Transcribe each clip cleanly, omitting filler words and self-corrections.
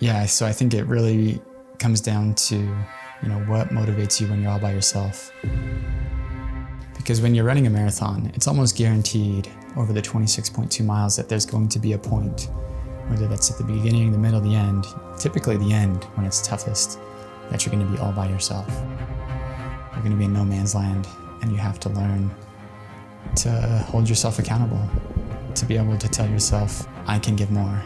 Yeah, so I think it really comes down to, what motivates you when you're all by yourself. Because when you're running a marathon, it's almost guaranteed over the 26.2 miles that there's going to be a point, whether that's at the beginning, the middle, the end, typically the end when it's toughest, that you're going to be all by yourself. You're going to be in no man's land, and you have to learn to hold yourself accountable, to be able to tell yourself, I can give more.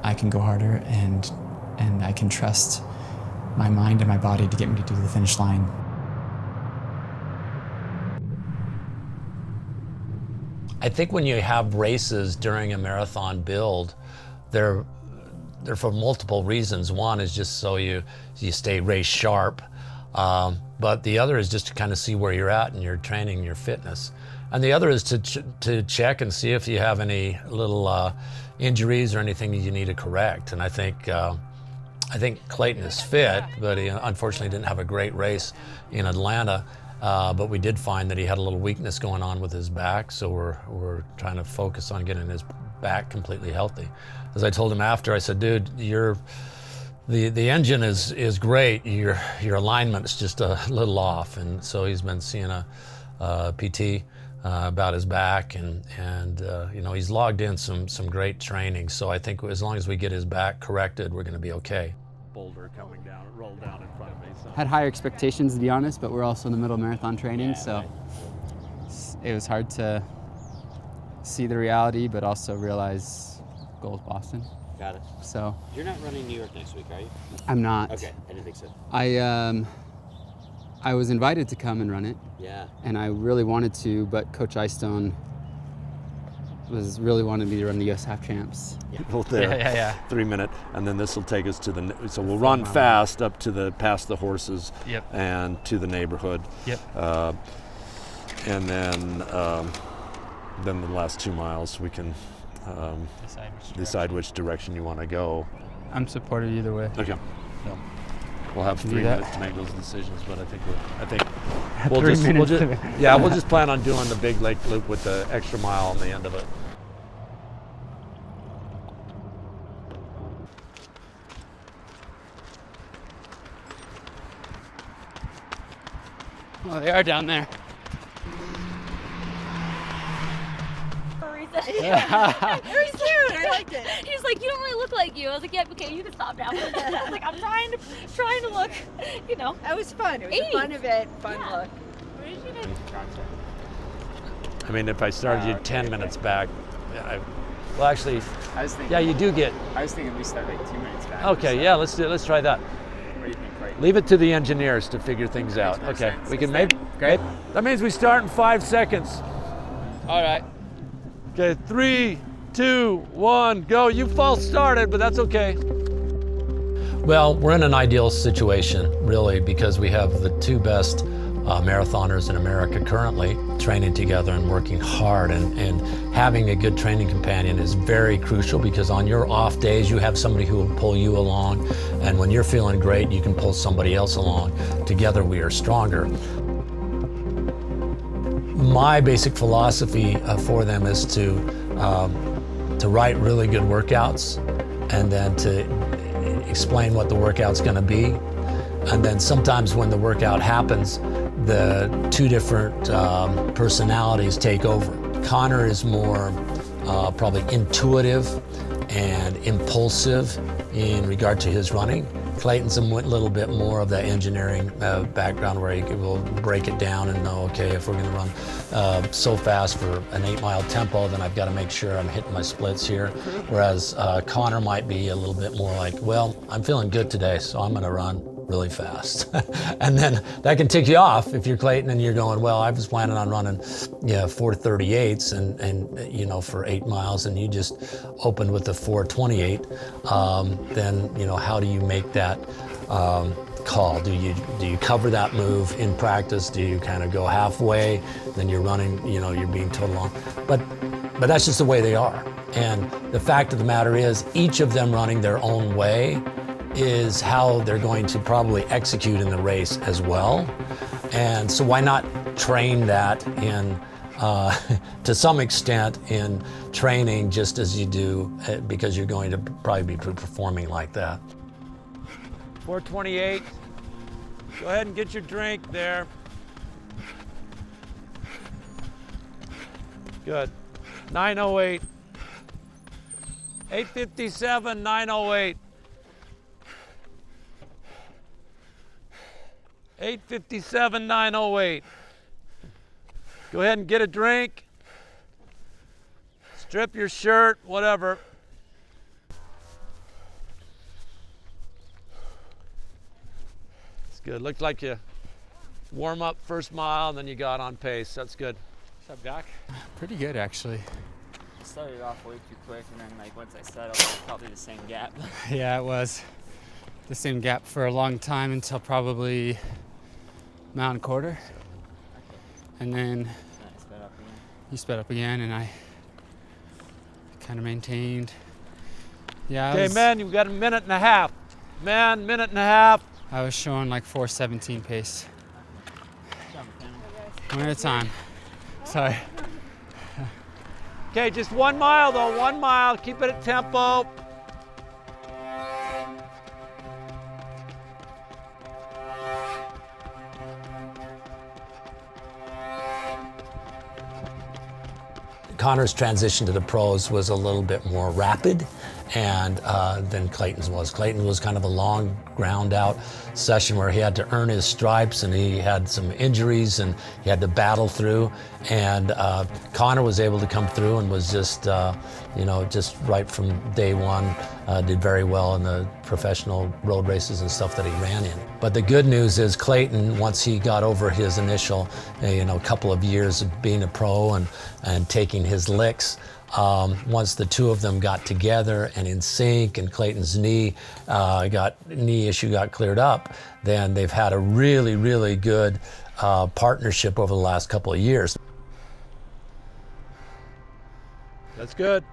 I can go harder, and I can trust my mind and my body to get me to the finish line. I think when you have races during a marathon build, they're for multiple reasons. One is just so you stay race sharp, but the other is just to kind of see where you're at in your training, your fitness. And the other is to check and see if you have any little injuries or anything that you need to correct. And I think Clayton is fit, but he unfortunately didn't have a great race in Atlanta. But we did find that he had a little weakness going on with his back, so we're trying to focus on getting his back completely healthy. As I told him after, I said, dude, the engine is great. Your alignment is just a little off, and so he's been seeing a PT about his back, and he's logged in some great training. So I think as long as we get his back corrected, we're going to be okay. Boulder coming down, rolled down in front of me. So. Had higher expectations, to be honest, but we're also in the middle of marathon training, so right. It was hard to see the reality, but also realize goal's Boston. Got it. So you're not running New York next week, are you? I'm not. Okay, I didn't think so. I was invited to come and run it. Yeah. And I really wanted to, but Coach Eyestone really wanted me to run the U.S. half champs. Yeah. 3 minute, and then this will take us to so we'll run fast up to past the horses. Yep. And to the neighborhood. Yep. And then the last 2 miles we can decide which direction you want to go. I'm supportive either way. Okay. So. We'll have 3 minutes to make those decisions, but I think we'll 3 just minutes. we'll just plan on doing the big lake loop with the extra mile on the end of it. Well, they are down there. It was cute. I liked it. He was like, "You don't really look like you." I was like, "Yeah, okay, you can stop now." I was like, "I'm trying to look, That was fun. It was 80s. a fun event, fun Yeah. look. Where did you I mean, if I started you 10 minutes back, I was thinking. you do get. I was thinking we start like 2 minutes back. Okay, yeah, let's try that. What do you think, Clayton? Leave it to the engineers to figure things out. Makes Okay, sense. we can maybe. Great. That means we start in 5 seconds. All right. Okay, 3, 2, 1, go. You false started, but that's okay. Well, we're in an ideal situation, really, because we have the two best marathoners in America currently training together and working hard, and having a good training companion is very crucial, because on your off days you have somebody who will pull you along, and when you're feeling great you can pull somebody else along. Together we are stronger. My basic philosophy for them is to write really good workouts, and then to explain what the workout's going to be. And then sometimes when the workout happens, the two different personalities take over. Conner is more probably intuitive and impulsive in regard to his running. Clayton's a little bit more of that engineering background, where he will break it down and know, okay, if we're going to run so fast for an 8-mile tempo, then I've got to make sure I'm hitting my splits here. Whereas Conner might be a little bit more like, well, I'm feeling good today, so I'm going to run really fast. And then that can tick you off if you're Clayton and you're going, well, I was planning on running 4:38s and for 8 miles, and you just opened with a 4:28. Then how do you make that call? Do you cover that move in practice? Do you kind of go halfway, then you're running, you're being total on? But that's just the way they are. And the fact of the matter is, each of them running their own way is how they're going to probably execute in the race as well. And so why not train that in to some extent in training, just as you do, because you're going to probably be performing like that. 428. Go ahead and get your drink there. Good. 908. 857, 908. 857, 908. Go ahead and get a drink. Strip your shirt, whatever. It's good. Looked like you warm up first mile and then you got on pace. That's good. What's up, Doc? Pretty good, actually. I started off way too quick, and then like once I settled, it was probably the same gap. Yeah, it was the same gap for a long time until probably mile and a quarter. And then I sped up again. you sped up again, and I kind of maintained. Yeah. Okay, man, you've got a minute and a half. Man, minute and a half. I was showing like 4:17 pace. One at a time. Sorry. Okay, just 1 mile though, 1 mile. Keep it at tempo. Conner's transition to the pros was a little bit more rapid and than Clayton's was. Clayton was kind of a long ground out session where he had to earn his stripes, and he had some injuries and he had to battle through. And Conner was able to come through and was just, just right from day one, did very well in the professional road races and stuff that he ran in. But the good news is Clayton, once he got over his initial, couple of years of being a pro and taking his licks, once the two of them got together and in sync, and Clayton's knee issue got cleared up, then they've had a really, really good partnership over the last couple of years. That's good.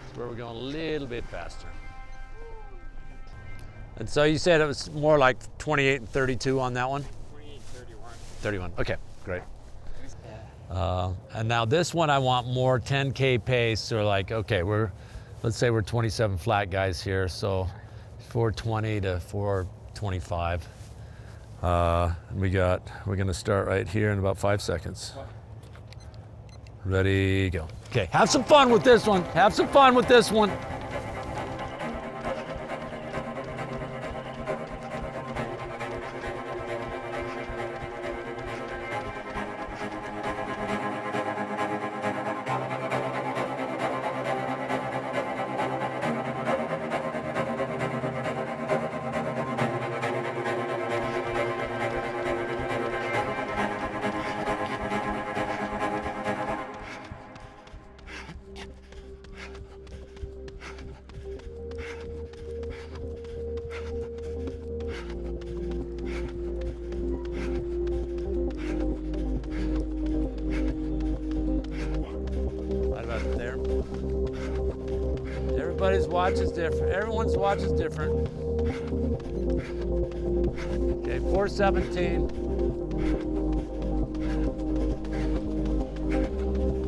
That's where we're going a little bit faster. And so you said it was more like 28 and 32 on that one? 28, 31. 31, okay, great. And now this one I want more 10K pace, or like, okay, let's say we're 27 flat guys here, so 420 to 425. We're gonna start right here in about 5 seconds. Ready, go. Okay, have some fun with this one. Have some fun with this one. Everybody's watch is different. Everyone's watch is different. Okay, 417.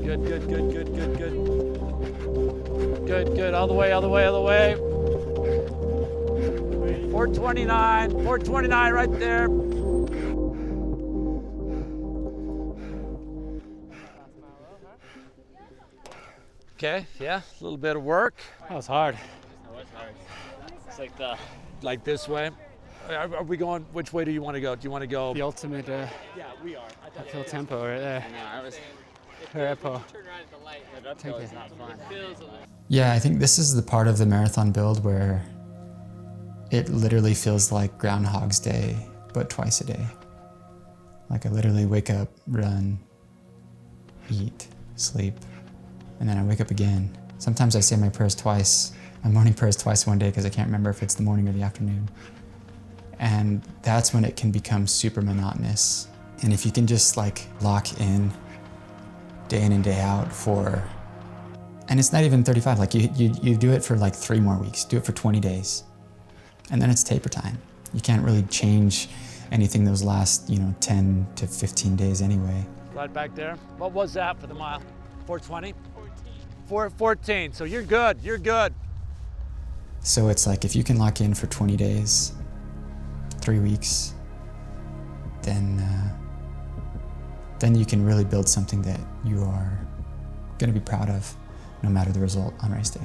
Good, good, good, good, good, good. Good, good, all the way, all the way, all the way. 429, 429 right there. Okay, yeah, a little bit of work. That was hard. That was hard. It's like this way. Are we going, which way do you want to go? Do you want to go? The ultimate yeah, we are. uphill tempo right there. I was. Repo. Turn right at the light, but uphill is not fun. Yeah, I think this is the part of the marathon build where it literally feels like Groundhog's Day, but twice a day. Like I literally wake up, run, eat, sleep, and then I wake up again. Sometimes I say my prayers twice, my morning prayers twice one day because I can't remember if it's the morning or the afternoon. And that's when it can become super monotonous. And if you can just like lock in and day out for, and it's not even 35, like you do it for like 3 more weeks, do it for 20 days. And then it's taper time. You can't really change anything those last, 10 to 15 days anyway. Right back there. What was that for the mile? 420? 414. So you're good. You're good. So it's like if you can lock in for 20 days, 3 weeks, then you can really build something that you are going to be proud of, no matter the result on race day.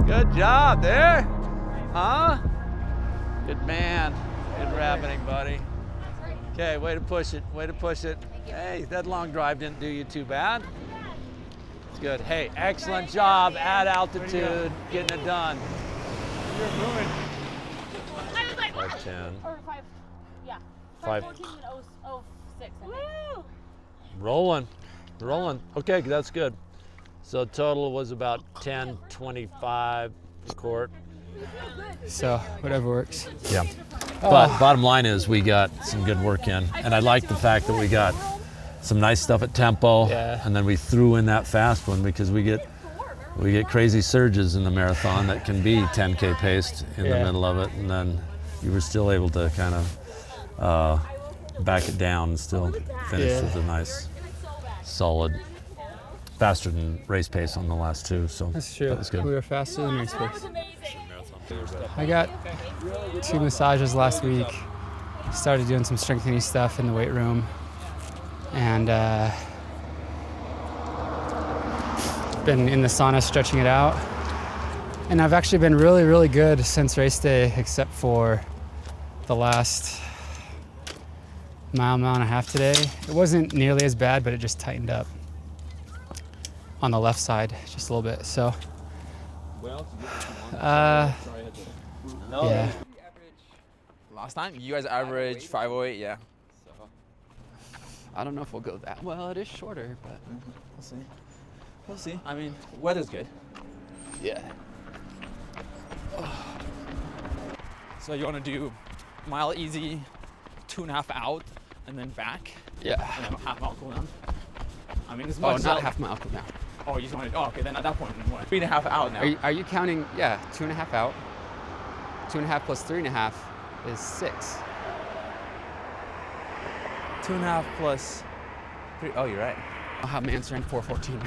Good job there. Huh? Good man. Good rabbiting, buddy. Okay, way to push it. Way to push it. Hey, that long drive didn't do you too bad. It's good. Hey, excellent job at altitude, getting it done. You're moving. 510. Or 5, yeah. 514 and 06. Woo! Rolling. Okay, that's good. So total was about 10:25 a quart. So whatever works. Yeah. But bottom line is we got some good work in, and I like the fact that we got some nice stuff at tempo, and then we threw in that fast one because we get crazy surges in the marathon that can be 10K paced in the middle of it, and then you were still able to kind of back it down and still finish with a nice, solid, faster than race pace on the last two. So that's true. That was good. We were faster than race pace. I got 2 massages last week. Started doing some strengthening stuff in the weight room, and been in the sauna stretching it out. And I've actually been really, really good since race day, except for the last mile and a half today. It wasn't nearly as bad, but it just tightened up on the left side just a little bit. So, yeah. Last time, you guys averaged 508, yeah. So I don't know if we'll go that well. It is shorter, but we'll see. We'll see. I mean, weather's good. yeah. So you want to do mile easy, 2.5 out, and then back? Yeah. And then half mile cool down? I mean, it's Oh, much not half mile now. Oh, you just want to, okay, then at that point, what? 3.5 out now. Are you counting? Yeah, 2.5 out. 2.5 plus 3.5 is 6. 2.5 plus 3. Oh, you're right. I'll have Mantz ran 4:14.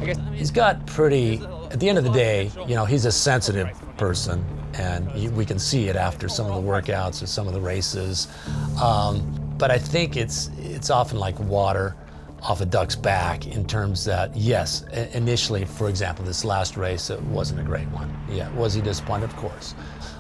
I guess He's got pretty, at the end of the day, he's a sensitive person, and we can see it after some of the workouts or some of the races. But I think it's often like water off a duck's back in terms that, yes, initially, for example, this last race, it wasn't a great one. Yeah, was he disappointed? Of course.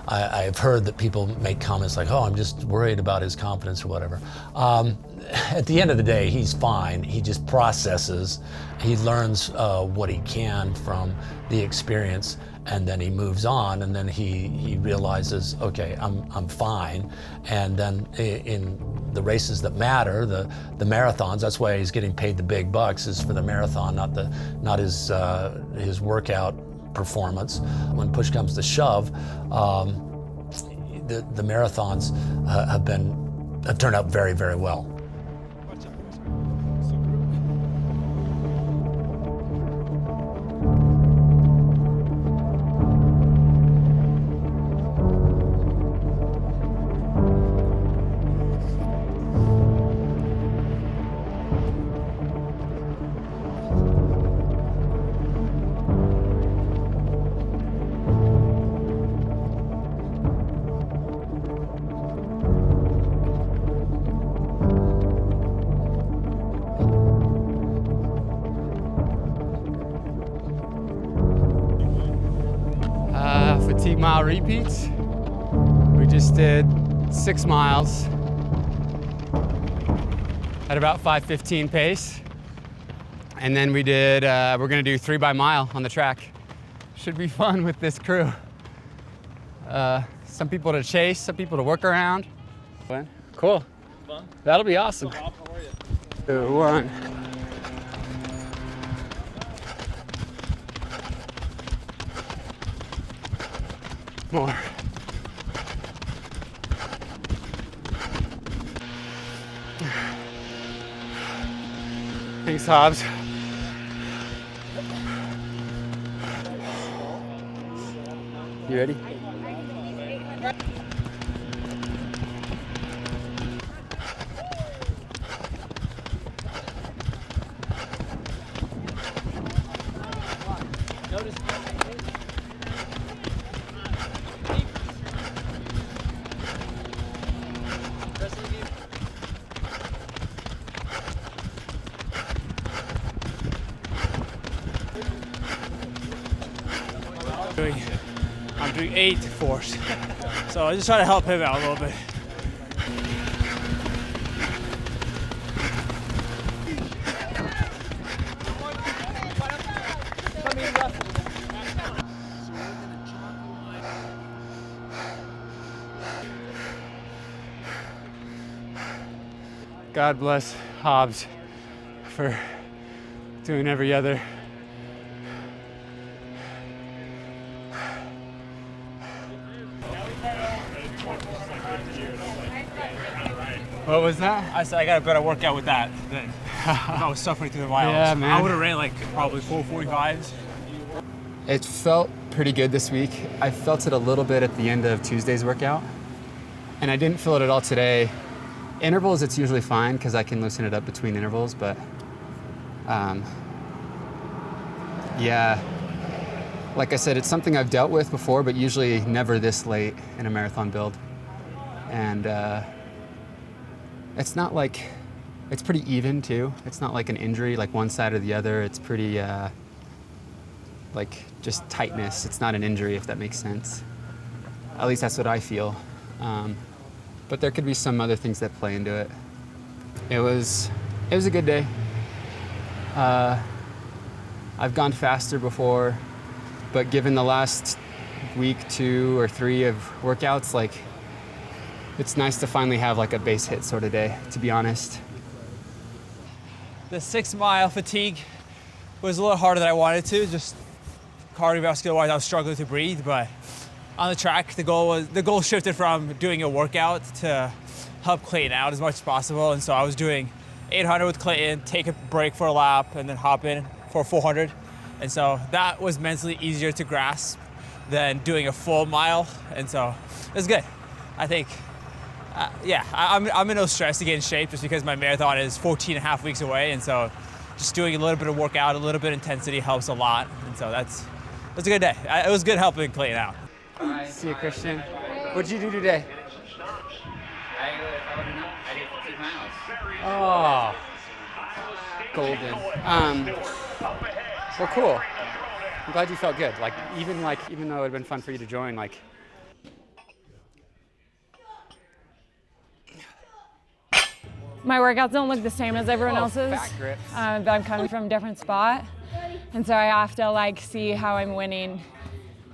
I've heard that people make comments like, oh, I'm just worried about his confidence or whatever. At the end of the day, he's fine. He just processes. He learns what he can from the experience, and then he moves on, and then he realizes, okay, I'm fine. And then in the races that matter, the marathons, that's why he's getting paid the big bucks, is for the marathon, not his workout performance. When push comes to shove, the marathons have turned out very, very well. Fatigue mile repeats. We just did 6 miles at about 5:15 pace. And then we did, we're gonna do 3 by mile on the track. Should be fun with this crew. Some people to chase, some people to work around. Cool. Fun? That'll be awesome. How are you? 2, 1. More. Thanks, Hobbs. You ready? I'm doing 8 force. So I just try to help him out a little bit. God bless Hobbs for doing every other. What was that? I said I got a better workout with that than if I was suffering through the miles. Yeah, man. I would have ran like probably 4:45s. It felt pretty good this week. I felt it a little bit at the end of Tuesday's workout, and I didn't feel it at all today. Intervals, it's usually fine because I can loosen it up between intervals, but yeah, like I said, it's something I've dealt with before, but usually never this late in a marathon build. And it's not like, it's pretty even too. It's not like an injury, like one side or the other. It's pretty like just tightness. It's not an injury, if that makes sense. At least that's what I feel. But there could be some other things that play into it. It was a good day. I've gone faster before, but given the last week, 2 or 3 of workouts, like, it's nice to finally have like a base hit sort of day, to be honest. The 6 mile fatigue was a little harder than I wanted to, just cardiovascular wise I was struggling to breathe, but on the track the goal shifted from doing a workout to help Clayton out as much as possible, and so I was doing 800 with Clayton, take a break for a lap, and then hop in for 400, and so that was mentally easier to grasp than doing a full mile, and so it was good. I think I'm in no stress to get in shape just because my marathon is 14 and a half weeks away, and so just doing a little bit of workout, a little bit of intensity helps a lot, and so that's a good day. It was good helping Clayton out. See you, Christian. What'd you do today? I did 2 miles. Oh, golden. Well, cool. I'm glad you felt good. Even though it would have been fun for you to join, like. My workouts don't look the same as everyone else's, fat grips. but I'm coming from a different spot, and so I have to see how I'm winning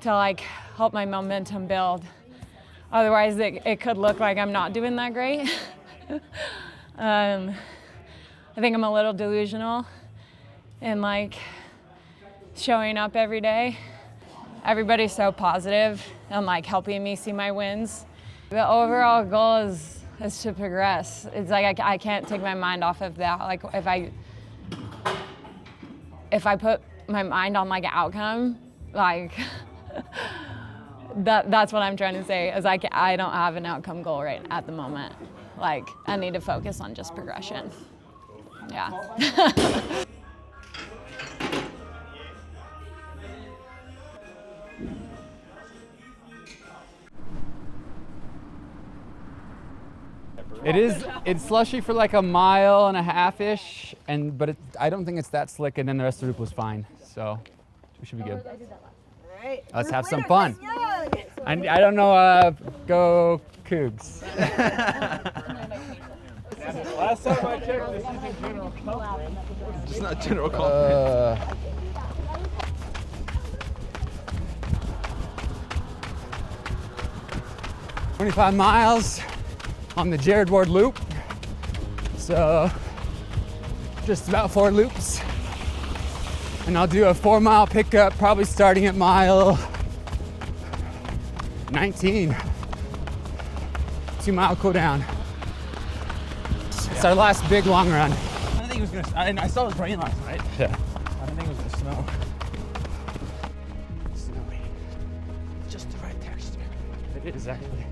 to help my momentum build. Otherwise, it could look like I'm not doing that great. I think I'm a little delusional in showing up every day. Everybody's so positive and helping me see my wins. The overall goal is to progress. It's I can't take my mind off of that. If I put my mind on an outcome, that's what I'm trying to say, is I don't have an outcome goal right at the moment. I need to focus on just progression. Yeah. It's slushy for a mile and a half-ish, but I don't think it's that slick, and then the rest of the route was fine, so we should be good. Let's have some fun. I don't know, go Cougs. Last time I checked, this isn't general comp. It's not general comp. 25 miles on the Jared Ward loop. So just about 4 loops. And I'll do a 4 mile pickup, probably starting at mile 19. 2 mile cool down. It's our last big long run. I didn't think it was gonna. I saw it was rain last night. Yeah. I didn't think it was gonna snow. Snowy. Just the right texture. It is actually.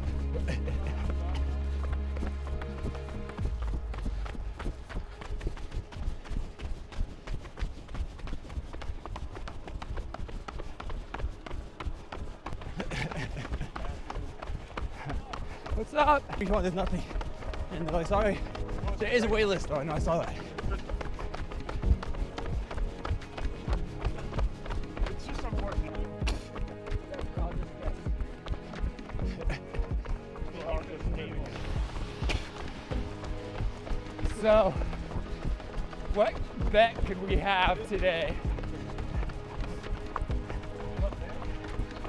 What's up? There's nothing. And they're like, sorry. There is a wait list though. I know, I saw that. It's just unfortunate. So, what bet could we have today?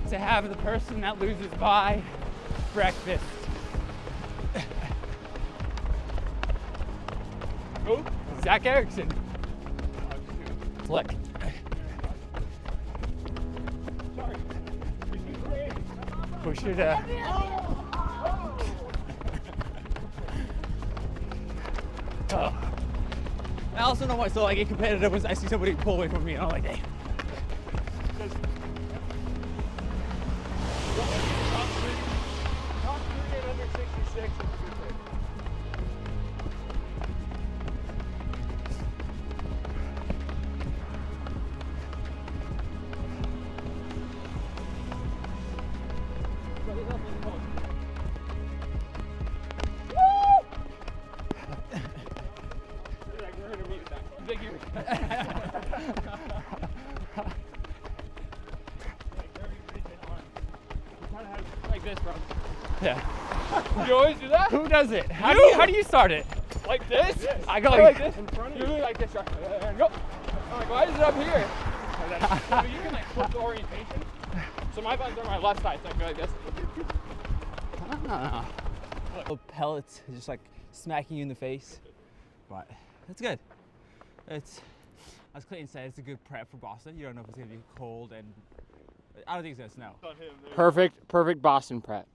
To have the person that loses by breakfast. Who? Zach Erickson. Flick. We should, I also know why, so I get competitive when I see somebody pull away from me and I'm like, hey. Top 3 and under 66 is a good pick. like this, bro. Yeah. You always do that? Who does it? How do you start it? Like this? I go like this. In front of you. really like this. And go. I'm like, why is it up here? So you can like flip the orientation. So my buttons are my left side, so I go like this. Little pellets just like smacking you in the face. But it's good. It's, as Clayton said, it's a good prep for Boston. You don't know if it's gonna be cold, and I don't think it's gonna snow. Perfect Boston prep.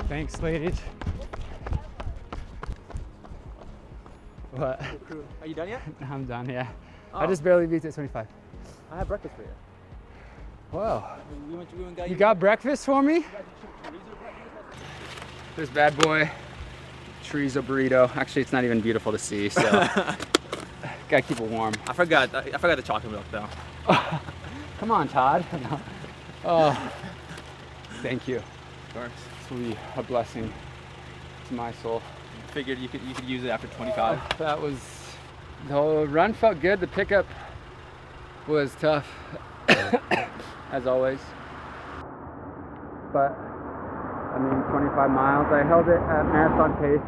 Thanks, ladies. What? Are you done yet? I'm done, yeah. Oh. I just barely beat it 25. I have breakfast for you. Whoa. We You got breakfast for me? This bad boy, chorizo burrito. Actually, it's not even beautiful to see, so gotta keep it warm. I forgot the chocolate milk though. Come on, Todd. No. Oh, thank you. Of course. This will be a blessing to my soul. Figured you could use it after 25. That was, The run felt good. The pickup was tough, as always. But I mean, 25 miles. I held it at marathon pace.